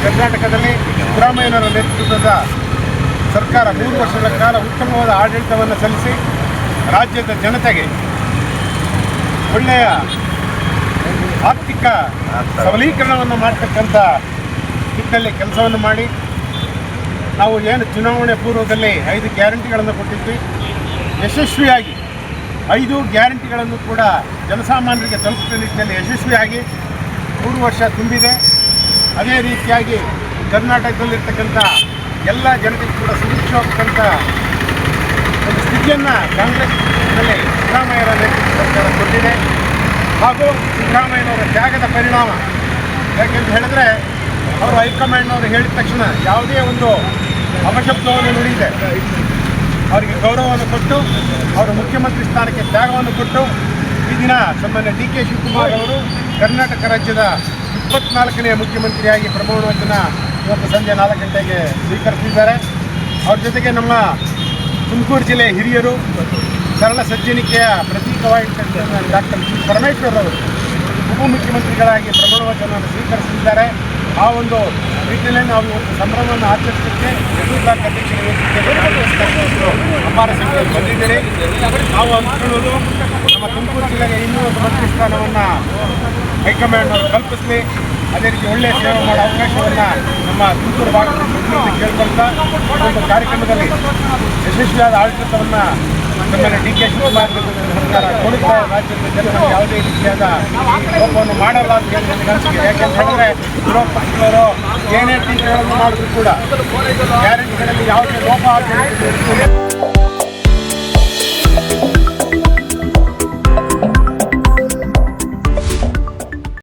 ಕರ್ನಾಟಕದಲ್ಲಿ ಸಿದ್ದರಾಮಯ್ಯನವರ ನೇತೃತ್ವದ ಸರ್ಕಾರ 3 ವರ್ಷಗಳ ಕಾಲ ಉತ್ತಮವಾದ ಆಡಳಿತವನ್ನು ಸಲ್ಲಿಸಿ ರಾಜ್ಯದ ಜನತೆಗೆ ಒಳ್ಳೆಯ ಆರ್ಥಿಕ ಸಬಲೀಕರಣವನ್ನು ಮಾಡತಕ್ಕಂಥ ನಿಟ್ಟಿನಲ್ಲಿ ಕೆಲಸವನ್ನು ಮಾಡಿ ನಾವು ಏನು ಚುನಾವಣೆ ಪೂರ್ವದಲ್ಲಿ 5 ಗ್ಯಾರಂಟಿಗಳನ್ನು ಕೊಟ್ಟಿದ್ವಿ, ಯಶಸ್ವಿಯಾಗಿ 5 ಗ್ಯಾರಂಟಿಗಳನ್ನು ಕೂಡ ಜನಸಾಮಾನ್ಯರಿಗೆ ತಲುಪಿಸುವ ನಿಟ್ಟಿನಲ್ಲಿ ಯಶಸ್ವಿಯಾಗಿ 3 ವರ್ಷ ತುಂಬಿದೆ. ಅದೇ ರೀತಿಯಾಗಿ ಕರ್ನಾಟಕದಲ್ಲಿರ್ತಕ್ಕಂಥ ಎಲ್ಲ ಜನತೆಗೂ ಕೂಡ ಸುರಕ್ಷಿತವಾದಂಥ ಒಂದು ಸ್ಥಿತಿಯನ್ನು ಕಾಂಗ್ರೆಸ್ನಲ್ಲಿ ಸಿದ್ದರಾಮಯ್ಯರ ನೇತೃತ್ವದ ಸರ್ಕಾರ ಕೊಟ್ಟಿದೆ. ಹಾಗೂ ಸಿದ್ದರಾಮಯ್ಯನವರ ತ್ಯಾಗದ ಪರಿಣಾಮ ಯಾಕೆಂತ ಹೇಳಿದ್ರೆ ಅವರು ಹೈಕಮಾಂಡ್ನವರು ಹೇಳಿದ ತಕ್ಷಣ ಯಾವುದೇ ಒಂದು ಅಪಶಬ್ದವನ್ನು ನುಡಿದೆ ಅವರಿಗೆ ಗೌರವವನ್ನು ಕೊಟ್ಟು ಅವರು ಮುಖ್ಯಮಂತ್ರಿ ಸ್ಥಾನಕ್ಕೆ ತ್ಯಾಗವನ್ನು ಕೊಟ್ಟು ಈ ದಿನ ಸನ್ಮಾನ್ಯ ಡಿ.ಕೆ. ಶಿವಕುಮಾರ್ ಅವರು ಕರ್ನಾಟಕ ರಾಜ್ಯದ 24ನೇ ಮುಖ್ಯಮಂತ್ರಿಯಾಗಿ ಪ್ರಮಾಣ ವಚನ ಇವತ್ತು ಸಂಜೆ 4 ಗಂಟೆಗೆ ಸ್ವೀಕರಿಸಿದ್ದಾರೆ. ಅವ್ರ ಜೊತೆಗೆ ನಮ್ಮ ತುಮಕೂರು ಜಿಲ್ಲೆ ಹಿರಿಯರು, ಸರಳ ಸಜ್ಜನಿಕೆಯ ಪ್ರತೀಕವಾಗಿರ್ತಕ್ಕಂಥ ಡಾಕ್ಟರ್ ಜಿ. ಪರಮೇಶ್ವರ್ ಅವರು ಉಪಮುಖ್ಯಮಂತ್ರಿಗಳಾಗಿ ಪ್ರಮಾಣ ವಚನವನ್ನು ಸ್ವೀಕರಿಸಿದ್ದಾರೆ. ಆ ಒಂದು ನಿಟ್ಟಿನಲ್ಲಿ ನಾವು ಇವತ್ತು ಸಂಭ್ರಮವನ್ನು ಆಚರಿಸಲಿಕ್ಕೆ ಬ್ಲಾಕ್ ಅಧ್ಯಕ್ಷರ ನೇತೃತ್ವದಲ್ಲಿ ಅಪಾರ ಸಂಖ್ಯೆಯಲ್ಲಿ ಬಂದಿದ್ದೇನೆ. ನಾವು ಅಂದ್ಕೊಳ್ಳೋದು ನಮ್ಮ ತುಮಕೂರು ಜಿಲ್ಲೆಗೆ ಇನ್ನೂ ಒಂದು ಮಂತ್ರಿ ಸ್ಥಾನವನ್ನು ಹೈಕಮಾಂಡ್ನವರು ಕಲ್ಪಿಸಲಿ, ಅದೇ ರೀತಿ ಒಳ್ಳೆಯ ಸೇವೆ ಮಾಡೋ ಅವಕಾಶವನ್ನು ನಮ್ಮ ತುಮಕೂರು ಭಾಗದ ಪ್ರತಿನಿಧಿ ಕೇಳ್ಕೊಳ್ತಾ ಒಂದು ಕಾರ್ಯಕ್ರಮದಲ್ಲಿ ಯಶಸ್ವಿಯಾದ ಆಡಳಿತವನ್ನು ಸನ್ಮಾನ್ಯ ಡಿ.ಕೆ. ಶಿವಕುಮಾರ್ ಸರ್ಕಾರ ಕೊಡುತ್ತಾ ರಾಜ್ಯದ ಜನರಿಗೆ ಯಾವುದೇ ರೀತಿಯಾದ ಲೋಪವನ್ನು ಮಾಡಲ್ಲ ಅಂತ ಹೇಳಿ ನನಗೆ ಅನಿಸಿಕೆ. ಯಾಕೆಂತ ಹೇಳಿದ್ರೆ ವಿರೋಧ ಪಕ್ಷದವರು ಏನೇ ಟೀಕೆಗಳನ್ನು ಮಾಡಿದ್ರು ಕೂಡ ಗ್ಯಾರಂಟಿಗಳಲ್ಲಿ ಯಾವುದೇ ಲೋಪ ಆಗಬೇಕು.